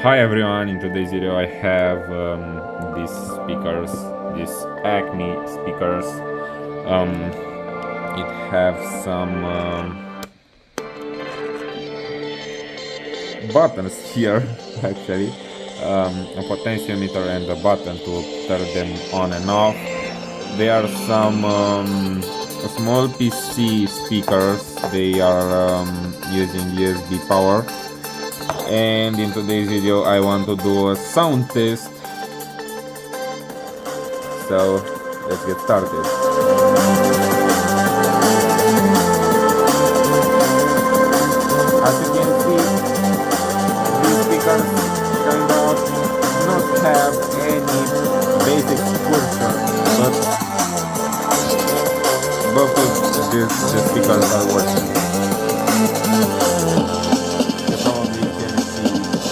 Hi everyone, in today's video I have these speakers, these Acme speakers. It have some buttons here actually, a potentiometer and a button to turn them on and off. There are some small PC speakers. They are using USB power, and in today's video I want to do a sound test, so let's get started. As you can see, these speakers kind of not have any basic function, but both of the speakers are working. You probably can see better now.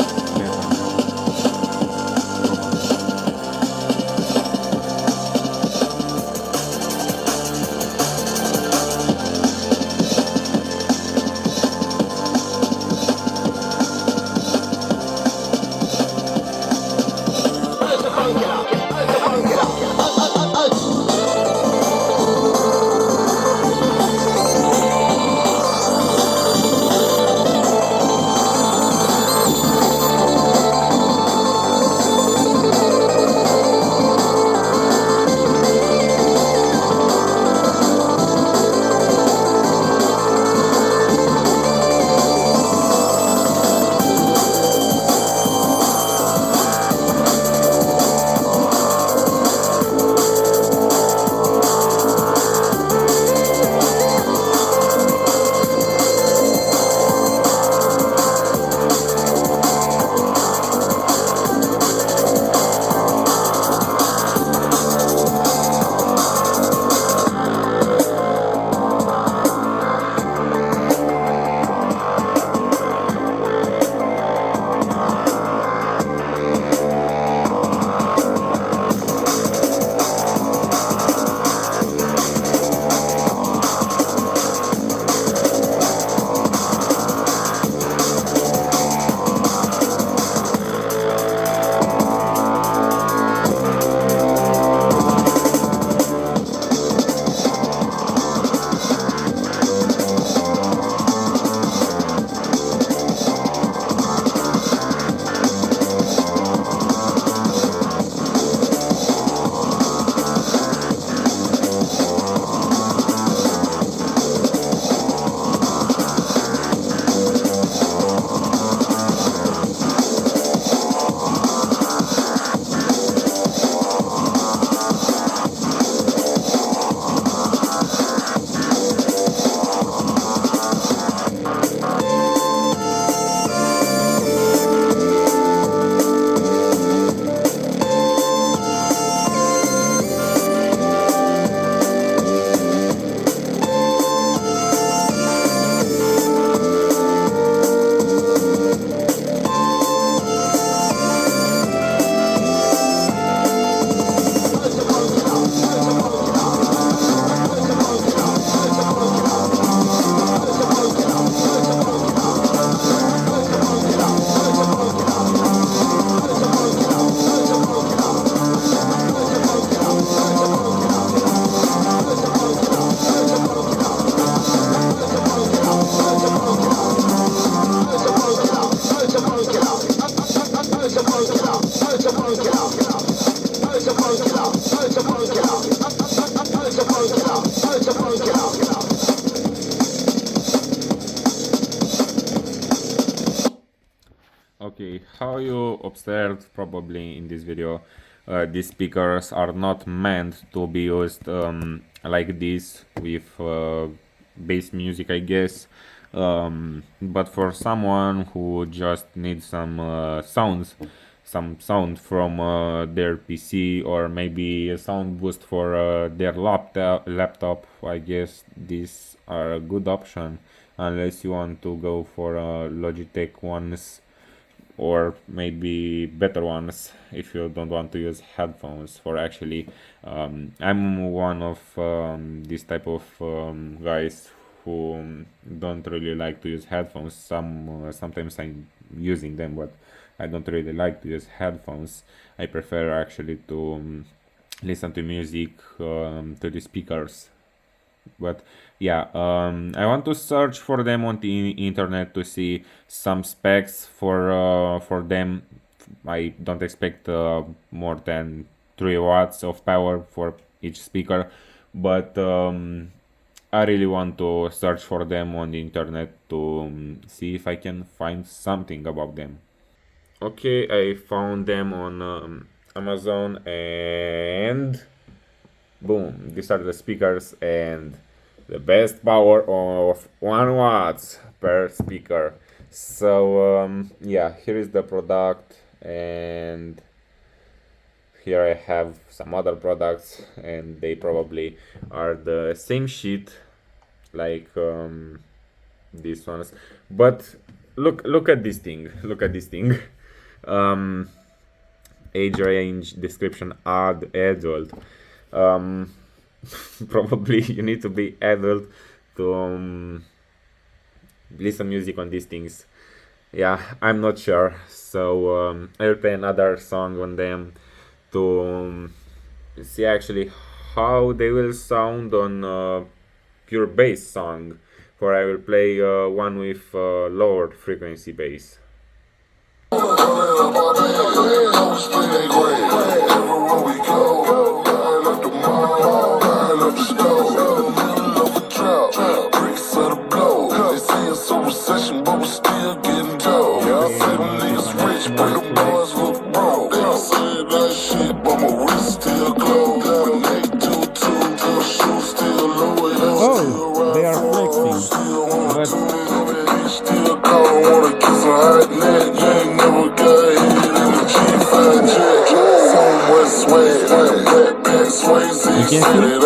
Okay, how you observed probably in this video, these speakers are not meant to be used like this with bass music, I guess. But for someone who just needs some some sound from their PC, or maybe a sound boost for their laptop, I guess these are a good option, unless you want to go for Logitech ones, or maybe better ones if you don't want to use headphones for actually. I'm one of this type of guys who don't really like to use headphones. Sometimes I using them, but I don't really like to use headphones. I prefer actually to listen to music to the speakers. But yeah, I want to search for them on the internet to see some specs for them. I don't expect more than 3 watts of power for each speaker, but I really want to search for them on the internet to see if I can find something about them. Okay, I found them on Amazon, and boom, these are the speakers, and the best power of 1 watts per speaker. So yeah, here is the product, and here I have some other products, and they probably are the same shit like these ones. But look at this thing. Look at this thing. um, Age range description adult. Um, Probably you need to be adult to listen music on these things. Yeah, I'm not sure. So I will play another song on them to see actually how they will sound on pure bass song. For I will play one with lower frequency bass. Oh, they are flexing, but you can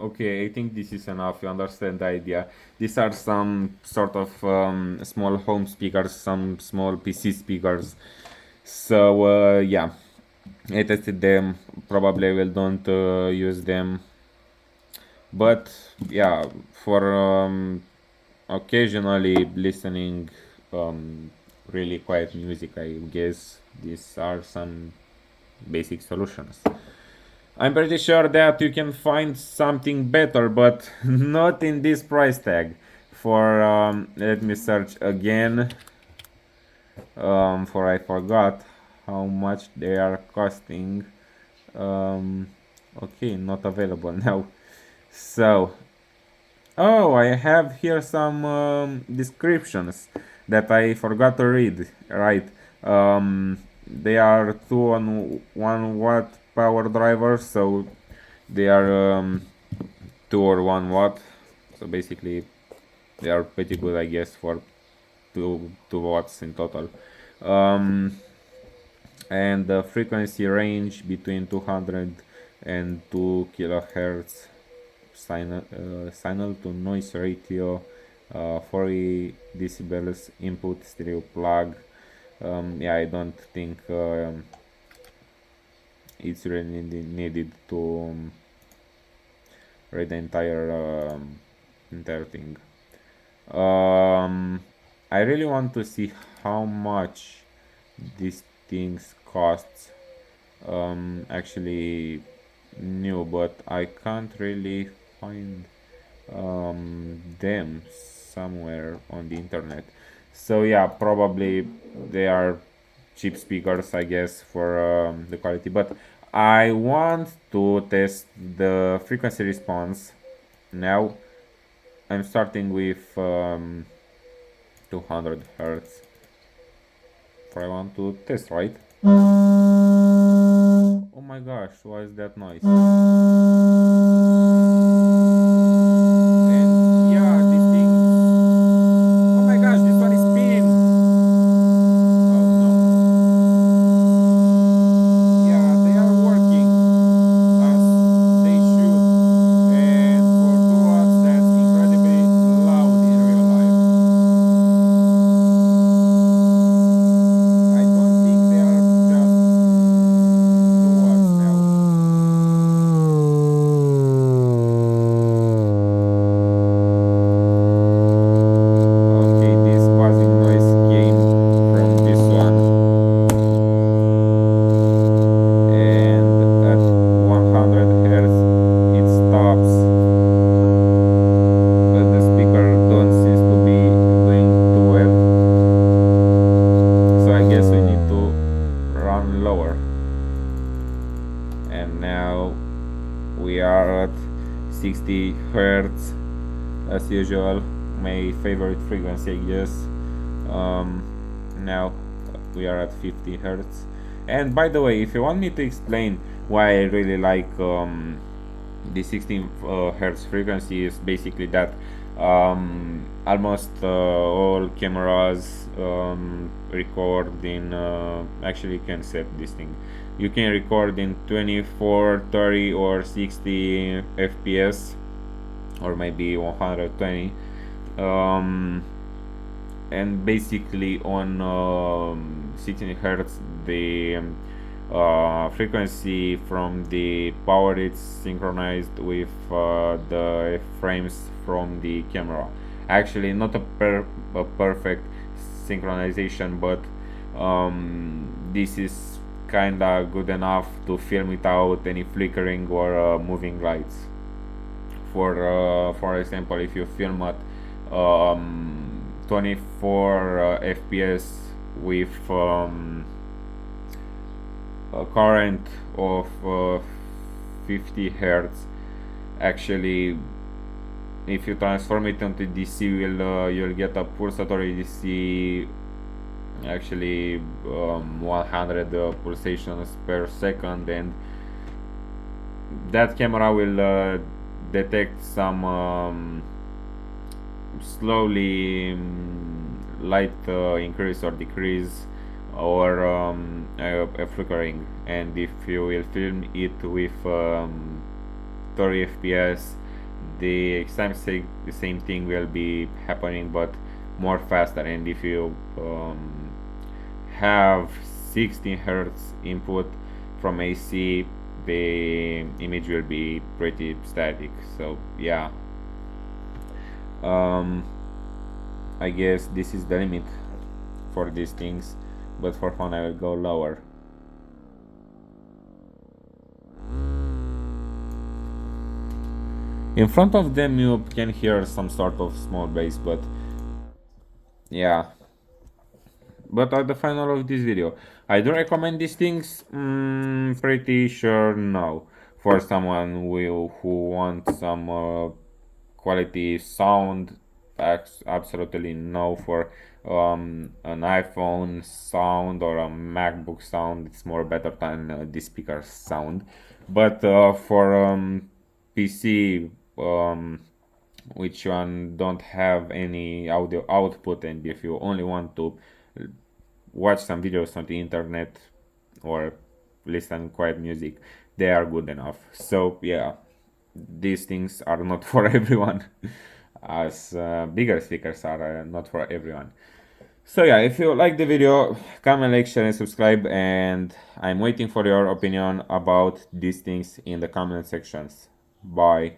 Okay, I think this is enough. You understand the idea. These are some sort of small home speakers, some small PC speakers. So yeah, I tested them. Probably I will don't use them, but yeah, for occasionally listening really quiet music, I guess these are some basic solutions. I'm pretty sure that you can find something better, but not in this price tag. For let me search again. For I forgot how much they are costing. Okay, not available now. So, oh, I have here some descriptions that I forgot to read. Right, they are 2 on 1 watt power drivers, so they are 2 or 1 watt. So basically, they are pretty good, I guess, for two watts in total. Um, and the frequency range between 200 and 2 kilohertz, signal to noise ratio, 40 decibels input stereo plug. Yeah, I don't think it's really needed to read the entire thing. I really want to see how much these things cost. Actually new, but I can't really find them somewhere on the internet. So yeah, probably they are cheap speakers, I guess, for the quality. But I want to test the frequency response. Now I'm starting with 200 hertz. For I want to test, right? Oh my gosh, what is that noise? And yeah, this thing. Oh my gosh, this one is spinning. Oh no. Yeah, they are working as they should. And for 2 watts, that's incredibly loud in real life. I don't think they are just 2 watts now. Okay, this buzzing noise came from this one, and at 100 hertz it stops, but the speaker don't seem to be doing too well, so I guess we need to run lower. And now we are at 60 hertz as usual, my favorite frequency, I guess. Now we are at 50 hertz. And by the way, if you want me to explain why I really like the 16 hertz frequency, is basically that almost all cameras record in actually you can set this thing, you can record in 24, 30 or 60 fps, or maybe 120, and basically on 16 hertz the frequency from the power is synchronized with the frames from the camera. Actually not a perfect synchronization, but this is kinda good enough to film without any flickering or moving lights. For example, if you film at 24 fps with a current of 50 hertz, actually if you transform it into DC, you'll get a pulsatory DC, actually 100 pulsations per second, and that camera will detect some slowly light increase or decrease, or a flickering. And if you will film it with 30 fps, the exact same thing will be happening, but more faster. And if you have 16 hertz input from AC, the image will be pretty static. So yeah, I guess this is the limit for these things, but for fun I will go lower. In front of them you can hear some sort of small bass, but yeah. But at the final of this video, I do recommend these things. Pretty sure no. For someone who wants some quality sound, absolutely no. For an iPhone sound or a MacBook sound, it's more better than the speaker sound. But for PC, which one don't have any audio output, and if you only want to watch some videos on the internet or listen quiet music, they are good enough. So yeah, these things are not for everyone, as bigger speakers are not for everyone. So yeah, if you like the video, comment, like, share and subscribe, and I'm waiting for your opinion about these things in the comment sections. Bye.